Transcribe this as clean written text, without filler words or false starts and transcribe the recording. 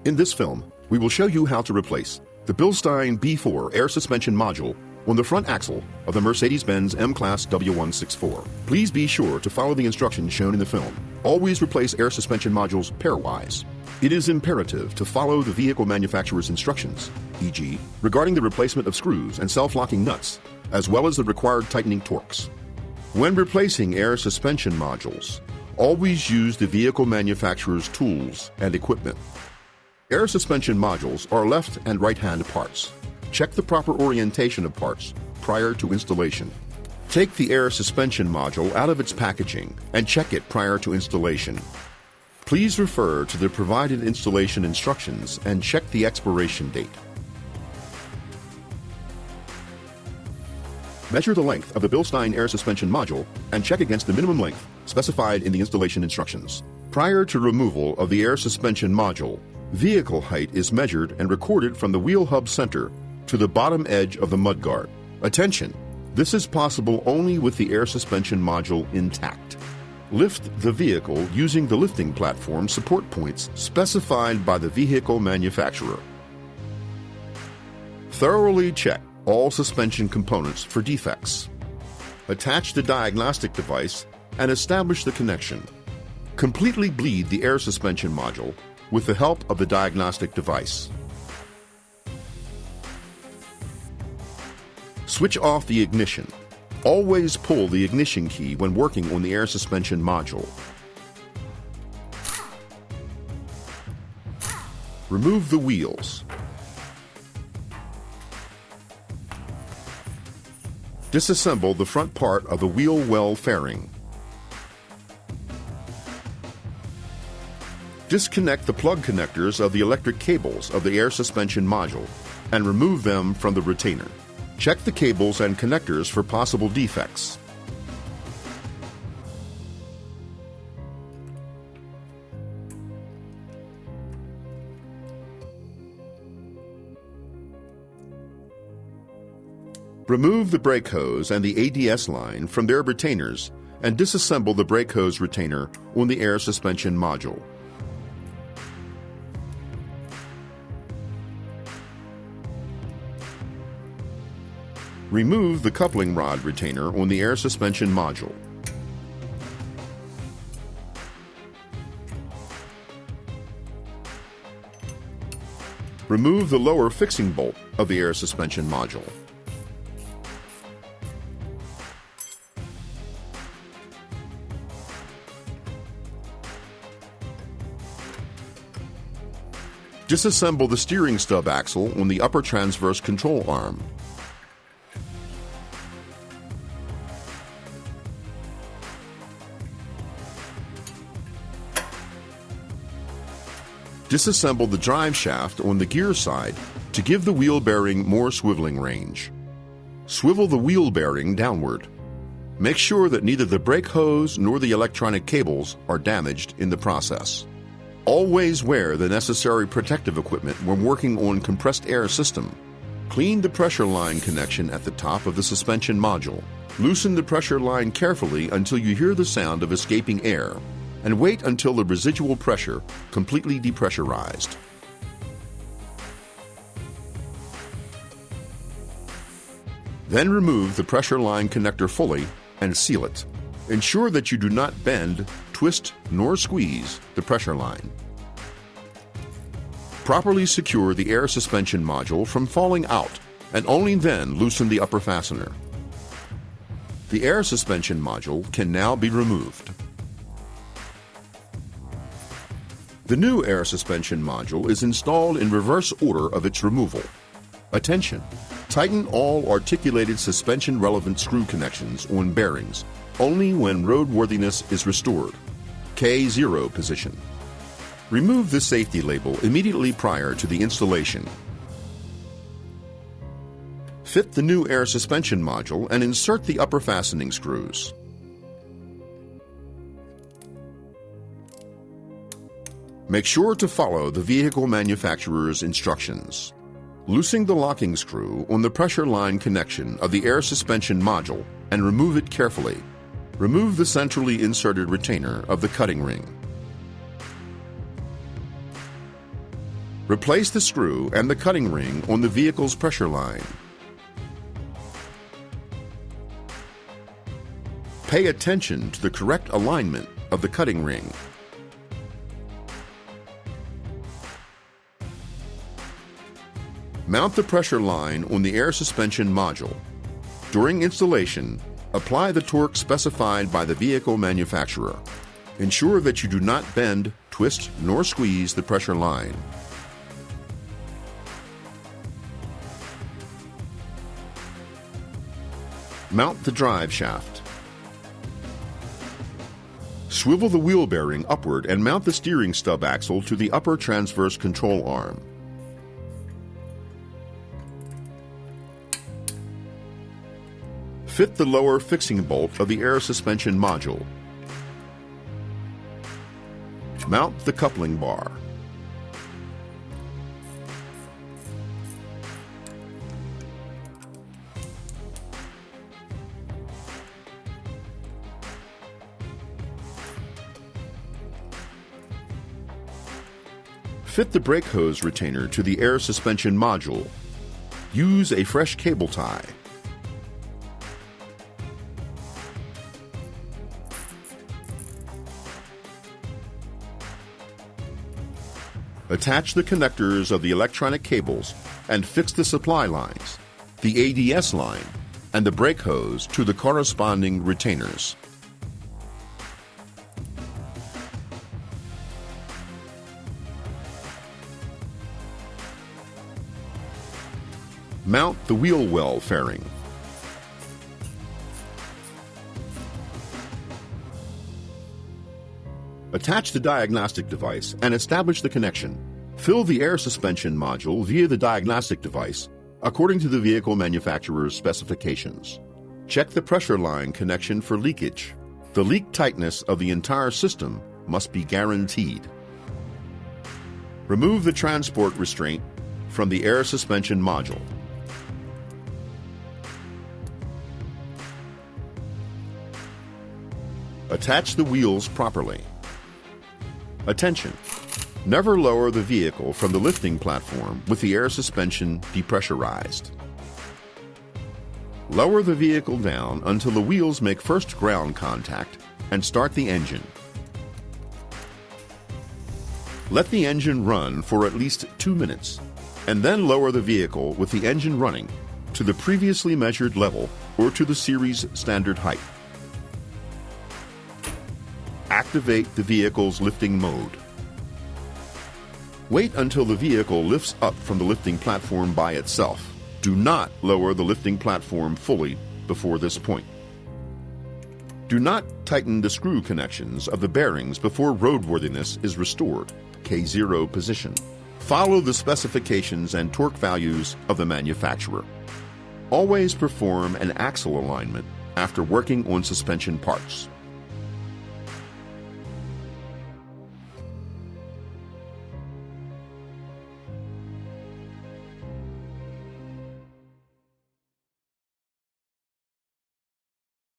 In this film, we will show you how to replace the BILSTEIN B4 air suspension module on the front axle of the Mercedes-Benz M-Class W164. Please be sure to follow the instructions shown in the film. Always replace air suspension modules pairwise. It is imperative to follow the vehicle manufacturer's instructions, e.g., regarding the replacement of screws and self-locking nuts, as well as the required tightening torques. When replacing air suspension modules, always use the vehicle manufacturer's tools and equipment. Air suspension modules are left and right-hand parts. Check the proper orientation of parts prior to installation. Take the air suspension module out of its packaging and check it prior to installation. Please refer to the provided installation instructions and check the expiration date. Measure the length of the BILSTEIN air suspension module and check against the minimum length specified in the installation instructions. Prior to removal of the air suspension module, vehicle height is measured and recorded from the wheel hub center to the bottom edge of the mudguard. Attention! This is possible only with the air suspension module intact. Lift the vehicle using the lifting platform support points specified by the vehicle manufacturer. Thoroughly check all suspension components for defects. Attach the diagnostic device and establish the connection. Completely bleed the air suspension module with the help of the diagnostic device. Switch off the ignition. Always pull the ignition key when working on the air suspension module. Remove the wheels. Disassemble the front part of the wheel well fairing. Disconnect the plug connectors of the electric cables of the air suspension module and remove them from the retainer. Check the cables and connectors for possible defects. Remove the brake hose and the ADS line from their retainers and disassemble the brake hose retainer on the air suspension module. Remove the coupling rod retainer on the air suspension module. Remove the lower fixing bolt of the air suspension module. Disassemble the steering stub axle on the upper transverse control arm. Disassemble the drive shaft on the gear side to give the wheel bearing more swiveling range. Swivel the wheel bearing downward. Make sure that neither the brake hose nor the electronic cables are damaged in the process. Always wear the necessary protective equipment when working on compressed air system. Clean the pressure line connection at the top of the suspension module. Loosen the pressure line carefully until you hear the sound of escaping air, and wait until the residual pressure completely depressurized. Then remove the pressure line connector fully and seal it. Ensure that you do not bend, twist, nor squeeze the pressure line. Properly secure the air suspension module from falling out and only then loosen the upper fastener. The air suspension module can now be removed. The new air suspension module is installed in reverse order of its removal. Attention! Tighten all articulated suspension-relevant screw connections on bearings only when roadworthiness is restored. K0 position. Remove the safety label immediately prior to the installation. Fit the new air suspension module and insert the upper fastening screws. Make sure to follow the vehicle manufacturer's instructions. Loosen the locking screw on the pressure line connection of the air suspension module and remove it carefully. Remove the centrally inserted retainer of the cutting ring. Replace the screw and the cutting ring on the vehicle's pressure line. Pay attention to the correct alignment of the cutting ring. Mount the pressure line on the air suspension module. During installation, apply the torque specified by the vehicle manufacturer. Ensure that you do not bend, twist, nor squeeze the pressure line. Mount the drive shaft. Swivel the wheel bearing upward and mount the steering stub axle to the upper transverse control arm. Fit the lower fixing bolt of the air suspension module. Mount the coupling bar. Fit the brake hose retainer to the air suspension module. Use a fresh cable tie. Attach the connectors of the electronic cables and fix the supply lines, the ADS line, and the brake hose to the corresponding retainers. Mount the wheel well fairing. Attach the diagnostic device and establish the connection. Fill the air suspension module via the diagnostic device according to the vehicle manufacturer's specifications. Check the pressure line connection for leakage. The leak tightness of the entire system must be guaranteed. Remove the transport restraint from the air suspension module. Attach the wheels properly. Attention! Never lower the vehicle from the lifting platform with the air suspension depressurized. Lower the vehicle down until the wheels make first ground contact and start the engine. Let the engine run for at least 2 minutes and then lower the vehicle with the engine running to the previously measured level or to the series standard height. Activate the vehicle's lifting mode. Wait until the vehicle lifts up from the lifting platform by itself. Do not lower the lifting platform fully before this point. Do not tighten the screw connections of the bearings before roadworthiness is restored, K0 position. Follow the specifications and torque values of the manufacturer. Always perform an axle alignment after working on suspension parts.